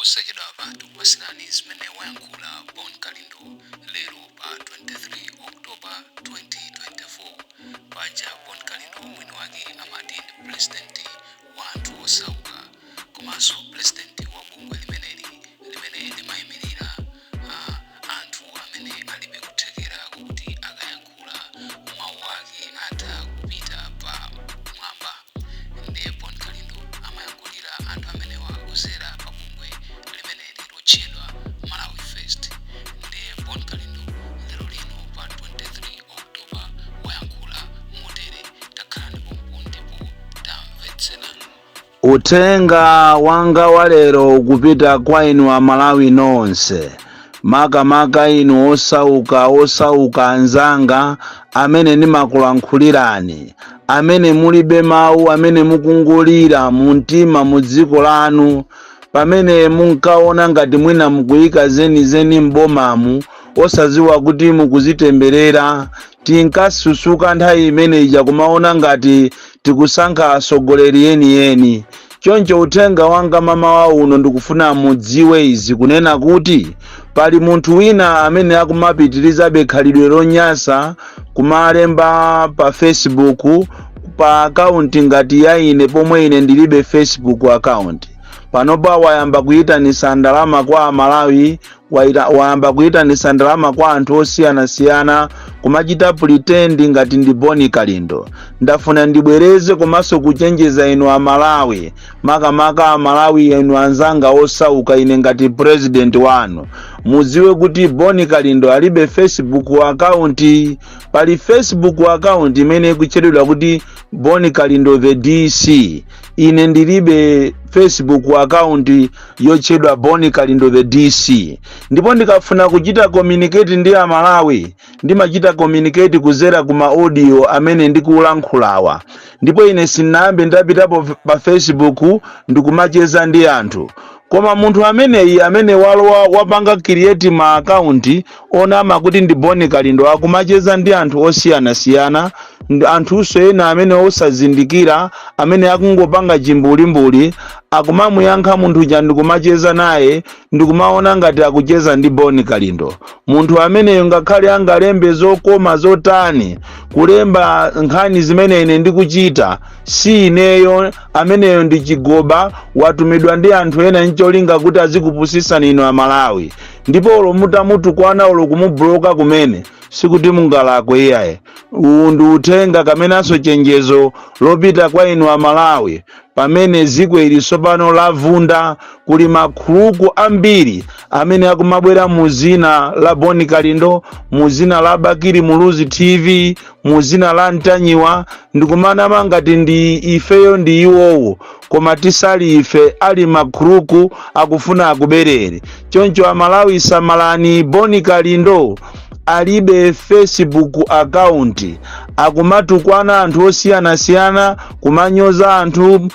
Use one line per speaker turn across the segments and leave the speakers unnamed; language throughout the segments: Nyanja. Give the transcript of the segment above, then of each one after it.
posachedwa abantu kupasilani zimene wayankhula Bon Kalindo lero pa 23 October 2024 paja Bon Kalindo mwini wake amati ndi president wa anthu osauka komanso president wa bungwe limene limayimirira anthu amene alibe kuthekera kuti akayankhula mawu ake atha kupita pa mwamba. Ndiye Bon Kalindo amayankhulira anthu amene wakuzera pa bungwe limene lotchedwa Malawi First. Ndiye Bon Kalindo lero lino pa 23 October wayankhula motere. Takhalani pompo ndipo tamvetserani.
Utenga wanga wa lero kupita kwa inu a Malawi nonse. Maka inu osauka anzanga amene ndimakulankhulirani, amene mulibe mawu, amene mukungulira mu mtima mu dziko lanu, pamene munkaona ngati mwina mukuyika zeni mbomamu osaziwa kuti mukuzitemberera. Tinkasusuka nthawi imene ija kumaona ngati tikusankha atsogoleri eni. Choncho utenga wanga mama wa uno ndikufuna mudziwe izi kunena kuti pali munthu wina amene akumapitiriza khalidwe lonyasa kumalemba pa Facebook pa account ngati ya ine pomwe ine ndilibe Facebook account. Panopa wayamba kuyitanisa ndalama kwa Malawi, wayamba kuyitanisa ndalama kwa anthu osiyana kumachita pretend ngati ndi Bon Kalindo. Ndafuna ndibwereze komanso kuchenjeza inu a Malawi, maka a Malawi inu anzanga osauka ine ngati president wanu. Muziwe kuti Bon Kalindo alibe Facebook account. Pali Facebook account imene ikutchedwa kuti Bon Kalindo the DC. Ine ndilibe Facebook account yotchedwa Bon Kalindo the DC. Ndipo ndikafuna kuchita communicate ndi a Malawi, ndimachita communicate kuzera kuma audio amene ndikulankhulawa. Ndipo ine sinambe ndapitapo pa Facebook ndikumacheza ndi anthu. Koma munthu amene walowa wapanga create ma account onama kuti ndi Bon Kalindo akumacheza ndi anthu osiyana, anthuso ena amene osazindikira, amene akungopanga chimbulimbuli, akumamuyankha munthu ja ndikumacheza naye, ndikumaona ngati akucheza ndi Bon Kalindo. Munthu ameneyo ngakhale angalembe zokoma zotani, kulemba nkhani zimene ine ndikuchita, si ineyo, ameneyo ndi chigoba watumidwa ndi anthu ena ncholinga kuti azikupusisani inu a Malawi. Ndipo olo mutamutukwana olo kumubloka kumene sikuti mungalakwe iyaye. Ndi utenga kamenanso chenjezo lopita kwa inu a Malawi. Pamene dziko ili tsopano lavunda, kuli makhuluku ambiri amene akumabwera muzina la Bon Kalindo, muzina la Bakiri Muluzi TV, muzina la Ntanyiwa, ndikumanama ngati ndi ifeyo ndi iwowo, koma tisali ife, ali makhuluku akufuna akuberere. Choncho a Malawi samalani, Bon Kalindo alibe Facebook account. Akumatukwana anthu osiyana, kumanyoza anthu,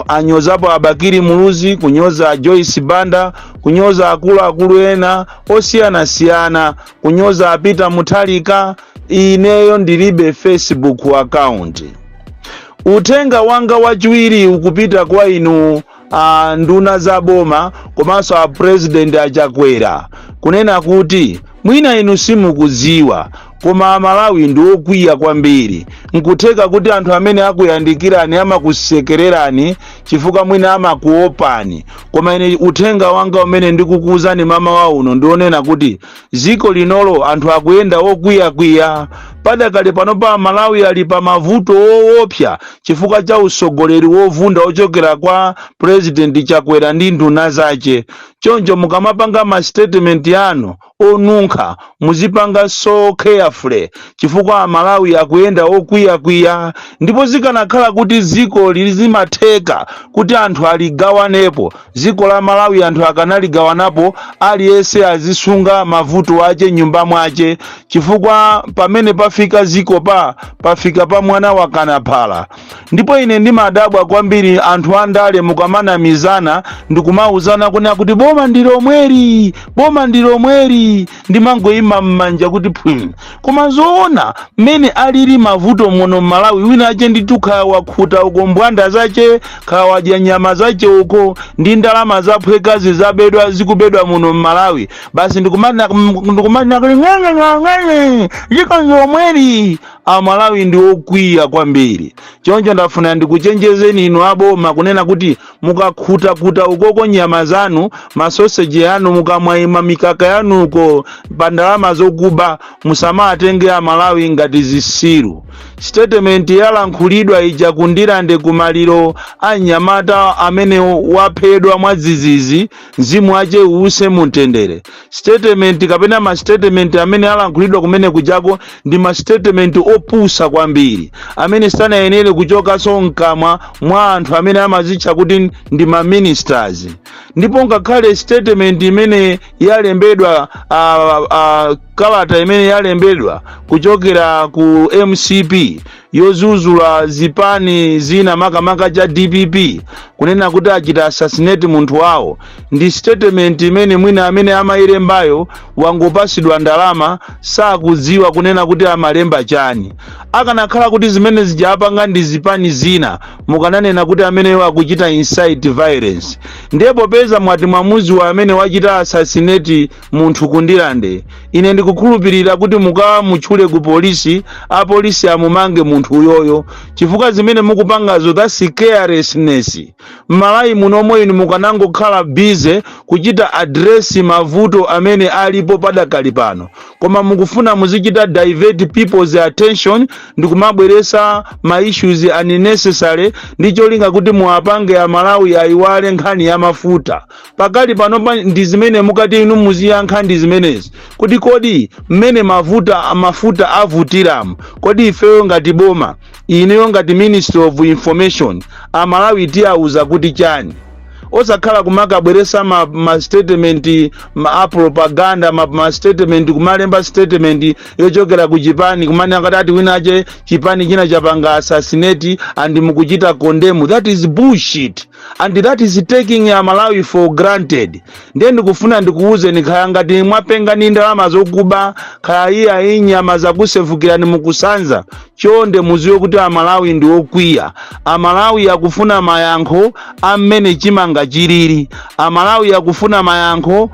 anyozapo Bakiri Muluzi, kunyoza Joyce Banda, kunyoza akulu ena osiyana, kunyoza Peter Muthalika. Ineyo ndilibe Facebook account. Utenga wanga wachiwiri ukupita kwa inu nduna za boma komanso a president a Chakwera, kunena kuti mwina inu simukudziwa koma Malawi ndi okwiya kwambiri. Nkutheka kuti anthu amene akuyandikirani amakusekererani chifukwa mwina amakuopani. Koma ine utenga wanga umene ndikukuuzani mama wa uno ndionena kuti dziko linolo anthu akuyenda okwiya. Padakale panopa Malawi ali pa mavuto woopsa chifukwa cha usogoleri wovunda ochokera kwa president Chakwera ndi nduna zace. Choncho mukamapanga ma statement yanu onunkha, muzipanga so carefully chifukwa Malawi akuyenda okwiya. Ndipo zikanakhala kuti dziko lizimatheka kuti anthu aligawanepo, dziko la Malawi anthu akanaligawapo, aliyense azisunga mavuto ace nyumba mwace, chifukwa pamene pafika ziko pafika pa mwana wa kanaphala. Ndipo ine ndimadabwa kwambiri anthu andale mukamanamizana ndikumauzana kuna kuti boma ndilo mweri ndimangoyima m'manja kuti phwim. Koma zoona mmene alili mavuto muno Malawi, wina ache ndithu kaya wakhuta uko mbwanda zache, kaya wadya nyama zache uko, ndi ndalama zaphwekazi zabedwa zikubedwa muno Malawi, basi ndikumana kuli ng'ang'ang'ang'ang'e likonzo mweri. Amalawi ndi okwiya kwambiri. Choncho ndafuna ndikuchenjezeni inu aboma kunena kuti mukakhuta ukoko nyama zanu, masoseji anu, mukamwaima mikaka yanu uko pa ndalama zokuba, musamatenge Amalawi ngati zisiru. Statement yalankhulidwa ija kundirande kumaliro anyamata amene waphedwa mwadzidzidzi, mzimu ache uuse mutendere. Statement kapena ma statement amene alankhulidwa kumene kujako ndi ma statement opusa kwambiri, amene sanayenere kuchoka sonkamwa mwa anthu amene amazitcha kuti ndi ma ministers. Ndipo ngakhale statement imene yalembedwa kalata imene yalembedwa kuchokera ku MCP yozuzula zipani zina makamaka cha DPP kunena kuti achita assassinate munthu wawo, ndi statement imene mwina amene amayilembayo wangopasidwa ndalama, sakudziwa kunena kuti amalemba chani. Akanakhala kuti zimene zijapanga ndi zipani zina, mukananena kuti amene akuchita incite violence. Ndipo peza mwati mwamuzi wa amene wachita assassinate munthu kundirande, ine ndikukhulupirira kuti mukamutchule ku polisi, apolisi amumange munthu uyoyo, chifukwa zimene mukupangazo that's carelessness. Malawi munomwe inu mukanangokhala busy kuchita address mavuto amene alipo padakali pano, koma mukufuna muzichita divert people's attention ndikumabweresa ma issues unnecessary, ndicho linga kuti muwapange Amalawi ayiwale nkhani ya mafuta. Pakali pano ndi zimene mukati inu muziyankha ndi zimenezi kuti kodi mmene mafuta avutiramu, kodi ifeyo ngati boma, ineyo ngati Ministry of Information, Amalawi tiyauza kuti chani. Osakhala kumakabweresa ma statement, ma propaganda, ma statement, kumalemba statement yochokera ku chipani kumene akati winache chipani china chapanga assassinate and mukuchita condemn. That is bullshit, and that is taking Malawi for granted. Ndiye ndikufuna ndikuuze nikhaya ngati mwapenga ni ndalama zokuba, khaya iya nyama zakusefukirani mukusanza, chonde muziwe kuti Amalawi ndi okwiya. Amalawi yakufuna mayankho amene chimanga chilili. Amalawi yakufuna mayankho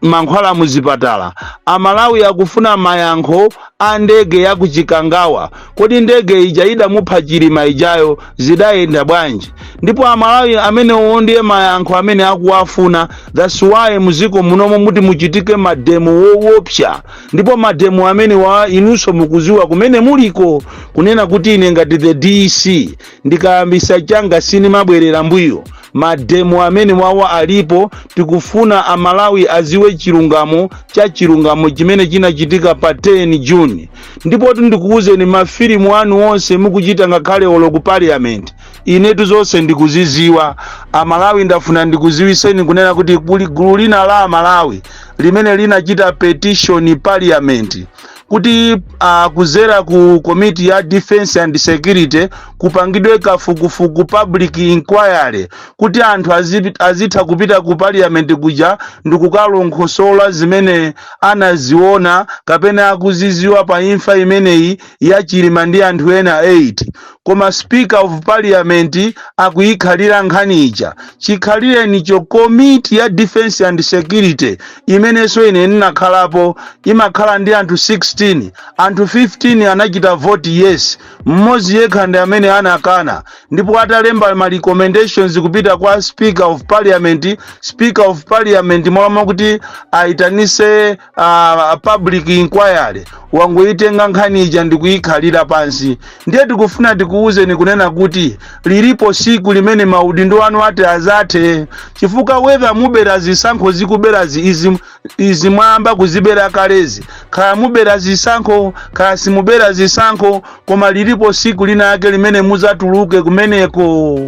mankhwala muzipatala. Amalawi yakufuna mayankho a ndege ya kuchikangawa, kodi ndege ija idamupha chilima ijayo zidayenda bwanji? Ndipo Amalawi amene ndiye mayankho amene akuwafuna. That's why muziko munomo muti muchitike mademo woopsa, ndipo mademo amene inunso mukuziwa kumene muliko kunena kuti ine ngati the DC ndikayambisa changa sini mabwerera mbuyo. Mademo amene wawa alipo, tikufuna Amalawi aziwe chilungamo chimene chinachitika pa 10 June. Ndipo ndikuuze ni mafilimu anu onse mukuchita ngakhale olo ku parliament, inetu zonse ndikuziziwa. Amalawi ndafuna ndikuziwiseni kunena kuti kuli gulu lina la Amalawi limene linachita petition parliament kuti kuzera ku committee ya defense and security kupangidwe kafukufuku public inquiry kuti anthu azitha kupita ku parliament kuja ndikukalongosola zimene anaziona kapena akuziziwa pa imfa imeneyi ya chilima ndi anthu ena 8. Koma speaker of parliament akuyikhalira nkhani ija. Chikhalire nicho committee ya defense and security imenenso ine ninakhalapo, imakhala ndi anthu 16, anthu 15 anachita vote yes, mmodzi yekha ndi amene anakana. Ndipo atalemba ma recommendations kupita kwa speaker of parliament. Speaker of parliament mwama kuti aitanise public inquiry, wangoitenga nkhani ija ndikuyikhalira pansi. Ndiye tikufuna tikuuze ni kunena kuti lilipo siku limene maudindo anu ate azate, chifukwa whether mubera zisankho zikubera izi mwamba kuzibera kalezi, kaya mubera zisankho kaya simubera zisankho, koma lilipo siku lina yake limene muzatuluke kumeneko,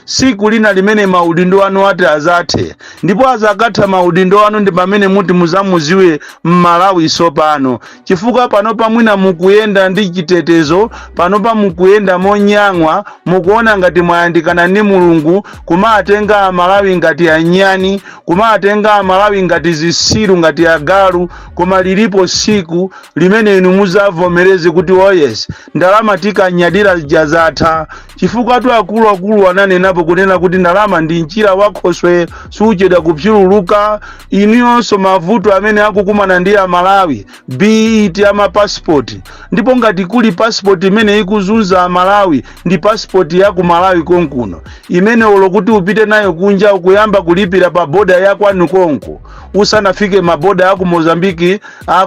siku lina limene maudindo anu ate azate. Ndipo azakatha maudindo anu ndi pamene muti muzamuziwe Malawi sopano, chifukwa panopa mwina mukuyenda ndi chitetezo, panopa mukuyenda monyang'wa, mukuona ngati mwayandikana ndi Mulungu, kumatenga Amalawi ngati anyani, kumatenga Amalawi ngati zisiru, ngati agalu, koma lilipo siku limene inu muzavomereze kuti oh yes, ndalama tikanyadira jazatha. Chifukwa tu akulu ananenapo kunena kuti ndalama ndi njira wakhoswe sucheda kupyululuka. Iniyonso mavuto amene akukumana ndi Amalawi, biti ama passport, ndipo ngati kuli passport imene ikuzunza Amalawi ndi passport ya ku Malawi konkuno, imene olokuti upite nayo kunja ukuyamba kulipira pa boda ya kwanu konko, usanafike maboda ya ku Mozambique,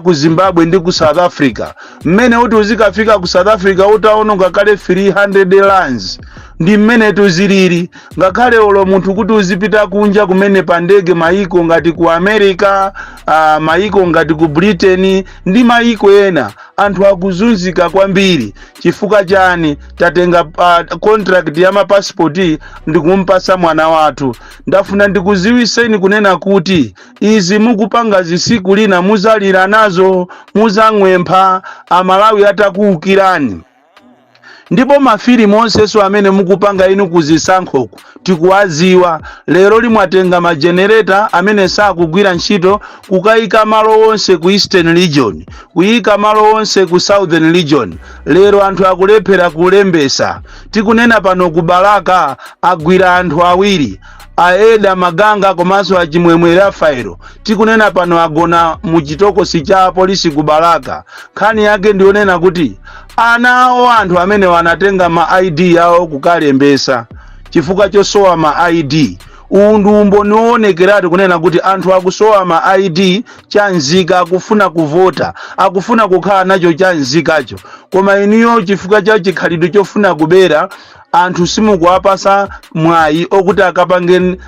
ku Zimbabwe ndi ku South Africa. Mmene uti uzikafika ku South Africa utaona ngakale 300 rands, ndi mmene tuziliri. Ngakhale olo munthu kuti uzipita kunja kumene pandege maiko ngati ku America, maiko ngati ku Britain ndi maiko ena, anthu akuzunzika kwambiri. Chifukwa chani? Tatenga contract ya passport ndi kumpasa mwana wathu. Ndafuna ndikuziwiseni kunena kuti izi mukupanga zisiku lina muzalira nazo, muzang'wempha, Amalawi atakuukirani. Ndipo mafilimu onseso amene mukupanga inu kuzisankhoku tikuwaziwa. Lero limwatenga magenerator amene sakugwira ntchito, kukayika malo onse ku Eastern Region, kuyika malo onse ku Southern Region. Lero anthu akulephera kulembesa. Tikunena pano ku Balaka agwira anthu awiri, Aeda Maganga komanso Achimwemwe Rafaelo. Tikunena pano agona mu chitokosi cha polisi ku Balaka. Nkhani yake ndionena kuti anawo anthu amene wanatenga ma ID yawo kukalembesa. Chifukwa chosowa ma ID, undumbo niwonekeratu kunena kuti anthu akusowa ma ID chanzika, akufuna kuvota, akufuna kukhala nacho chanzikacho. Koma iniyo chifukwa cha chikhalidwe chofuna kubera, anthu simukuwapasa mwayi okuti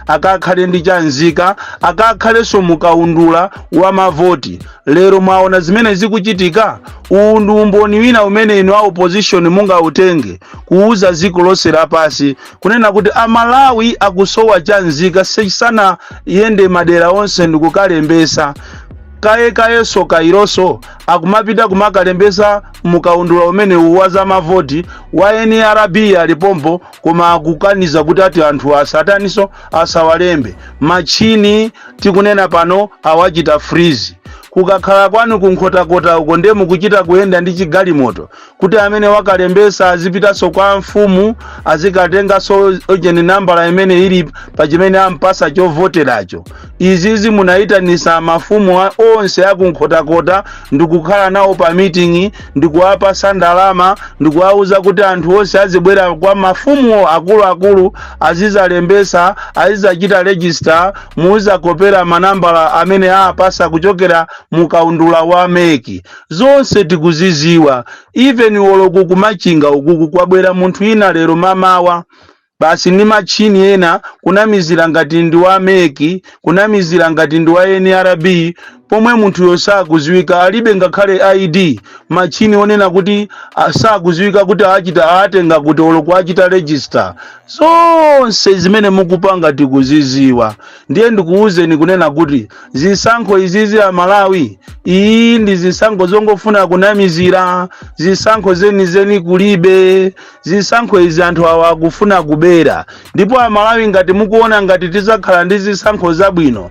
akakhale ndi chanzika, akakhalenso mukaundula wa mavoti. Lero mwaona zimene zikuchitika, undumboni wina umene inu wa opposition mungautenge kuuza ziko lonse lapasi kunena kuti Amalawi akusowa chanzika, sesana yende madera onse ndikukalembesa. Kaye soka iroso akumapita kumakalembesa mukaundula umene uwaza mavoti wa NRB alipompo, koma akukaniza kuti ati anthu asataniso asawalembe. Machini tikunena pano awachita freeze. Kukakhala kwanu kunkhota-kota uko ndemu kuchita kuenda ndi chigalimoto kuti amene wakalembesa azipitaso kwa mfumu, azikatenga so ojeni nambala imene ili pa chimene ampasa chovoteracho. Izizi munaitanisa mafumu onse akunkhota-kota ndikukhala nawo pa meeting, ndikuwapa sandalama, ndikuwauza kuti anthu onse azibwera kwa mafumu akulu azizalembesa, azizachita register, muzakopera manambala amene apasa kuchokera mukaundula wa meki. Zonse tikuziziwa. Even woloku kumachinga ukuku kwabwera munthu ina lero mamawa, basi ni machini ena kunamizira ngati ndi wa meki, kunamizira ngati ndi wa NRB, pomwe munthu yosakuziwika, alibe ngakhale ID. Machini onena kuti asakuziwika kuti atenga kuti woloku achita register. Zonse zimene mukupanga tikuziziwa. Ndiye ndikuuzeni kunena kuti zisankho izizi Amalawi, iyi ndi zisankho zongofuna kunamizira, zisankho zeni kulibe, zisankho izi anthu awa akufuna kubera. Ndipo Amalawi ngati mukuona ngati tizakhala ndi zisankho zabwino,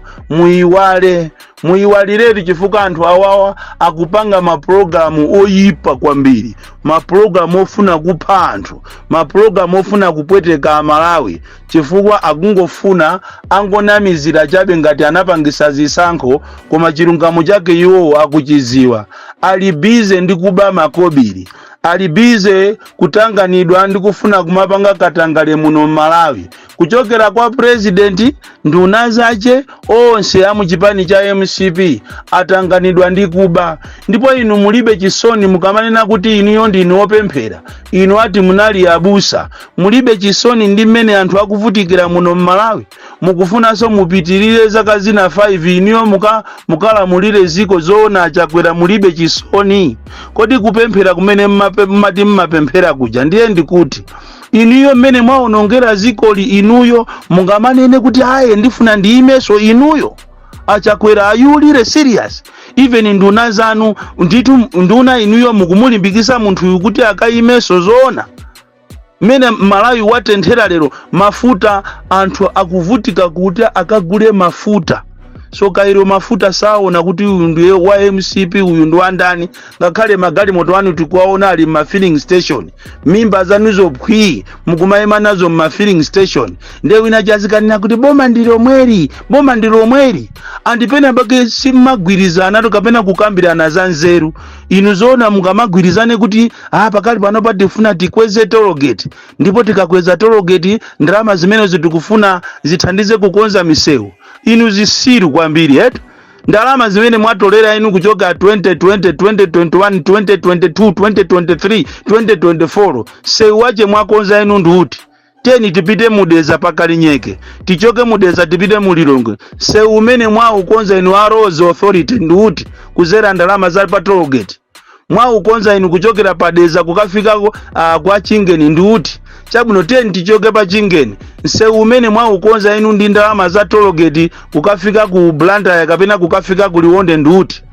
muyiwalireti chifukwa anthu awawa akupanga maprogramu oyipa kwambiri, maprogramu ofuna kupha anthu, maprogramu ofuna kupweteka Amalawi, chifukwa akungofuna angonamizira chabe ngati anapangisa zisankho, koma chilungamo chake iwo akuchiziwa. Ali bize ndi kuba makobiri, ali bize kutanganidwa ndi kufuna kumapanga katangale muno Malawi, kuchokera kwa president nduna zache onse amuchipani cha MCP atanganidwa ndi kuba. Ndipo inu mulibe chisoni mukamanena kuti inu ndinu opemphera, inu ati munali abusa, mulibe chisoni ndi mmene anthu akuvutikira muno Malawi. Mukufuna so mupitirire zaka zina 5 inu mukalamulire ziko zoona Chakwera, mulibe chisoni. Kodi kupemphera kumene mmati mmapemphera kuja ndiye ndikuti inuyo mmene mwaonongera zikoli inuyo mungamanene kuti aye ndifuna ndiimeso inuyo? Chakwera, are you really serious? even nduna zanu nditu nduna inuyo mukumulimbikisa munthu kuti akayimeso zoona mene Malawi watenthera lero mafuta anthu akuvutika kuti akagule mafuta so kairo mafuta saona kuti uyu ndiye wa MCP uyu ndi wandani ngakhale magalimoto wanu tikuwaona ali ma filling station mimba zanuzo phwi mukumayima nazo ma filling station ndiye wina chazikanena kuti boma ndilo mweri andipena bake simagwirizana to kapena kukambirana za nzeru inu zoona mukamagwirizane kuti pakali pano patifuna tikweze tollgate ndipo tikakweza tollgate ndalama zimenezo tikufuna zithandize kukonza misewu inu zisiru kwambiri etu ndalama zimene mwatolera inu kuchoka 2020 2021 2022 2023 2024 sewu wache mwakonza inu nduti teni tipite mudeza pakalinyeke tichoke mudeza tipite mulilongwe sewu umene mwaukonza inu a Roads Authority nduti kuzera ndalama za pa tollgate mwaukonza inu kuchokera padeza kukafika kwa Chingeni nduti chabuno teni tichoke pa Chingeni sewu umene mwaukonza inu ndi ndalama za tollgate kukafika ku Blantyre kapena kukafika ku Liwonde nduti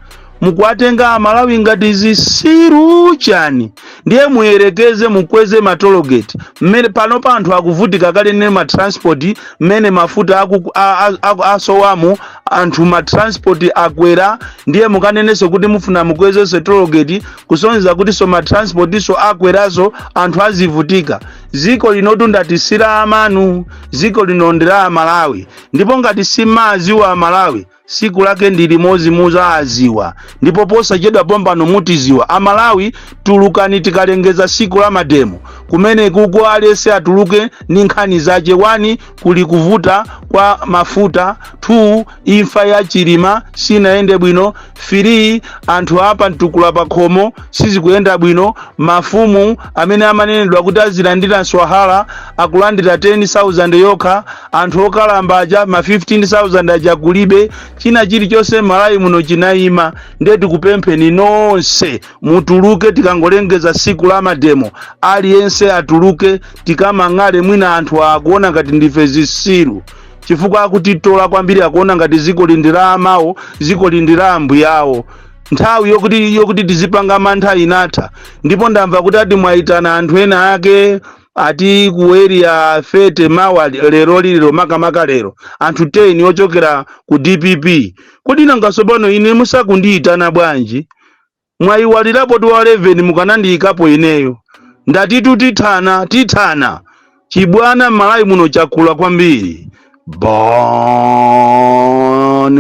mukwatenga Malawi ngati zisiru chani ndiye muyerekeze mukweze ma tollgate mmene pano pa anthu akuvutika kale ne ma transport mmene mafuta asowamo anthu ma transport akwera ndiye mukanenese kuti mufuna mukweze se tollgate kusonyeza kuti so ma transport so akwerazo anthu azivutika ziko linotunda tisira amanu ziko linondera Malawi ndipo ngati simazi wa Malawi siku lake ndili mozi muza aziwa ndipo posachedwa pompano mutiziwa Amalawi tulukani tikalengeza siku la mademo kumene kuko alese atuluke ni nkhani zache 1 kuli kuvuta kwa mafuta 2 imfa ya chilima sinaende bwino 3 anthu apa ntukula pakhomo sizikuyenda bwino mafumu amene amanenedwa kuti azilandira swahara akulandira 10,000 yokha anthu okalamba aja ma 15,000 aja kulibe china chili chose Malawi muno chinayima ndetu kupempheni nonse mutuluke tikangolengeza siku la mademo aliyense atuluke tikamang'ale mwina anthu akuona ngati ndife zisiru chifukwa akutitola kwambiri akuona ngati ziko lindira amawo ziko lindira ambuyawo nthawi yokuti tizipanga mantha inatha ndipo ndamva kuti ati mwaitana anthu ena ake ati ku area fete mawa lero makamaka lero anthu 10 ochokera ku DPP kodi nangasobano ine musakundiitana bwanji mwayiwalirapo tu 11 mukanandiyikapo ineyo ndatitu tithana chibwana Malawi muno chakula kwambiri Bon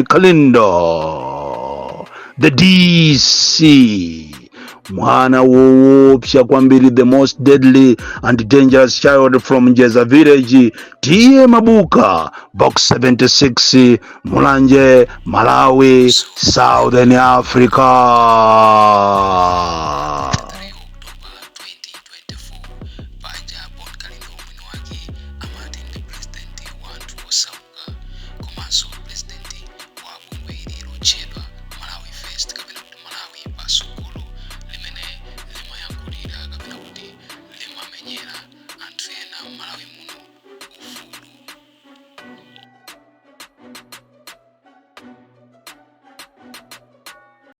Kalindo the DC mwana woopsa kwambiri the most deadly and dangerous child from Njeza village tiye mabuka box 76 Mulanje Malawi Southern Africa.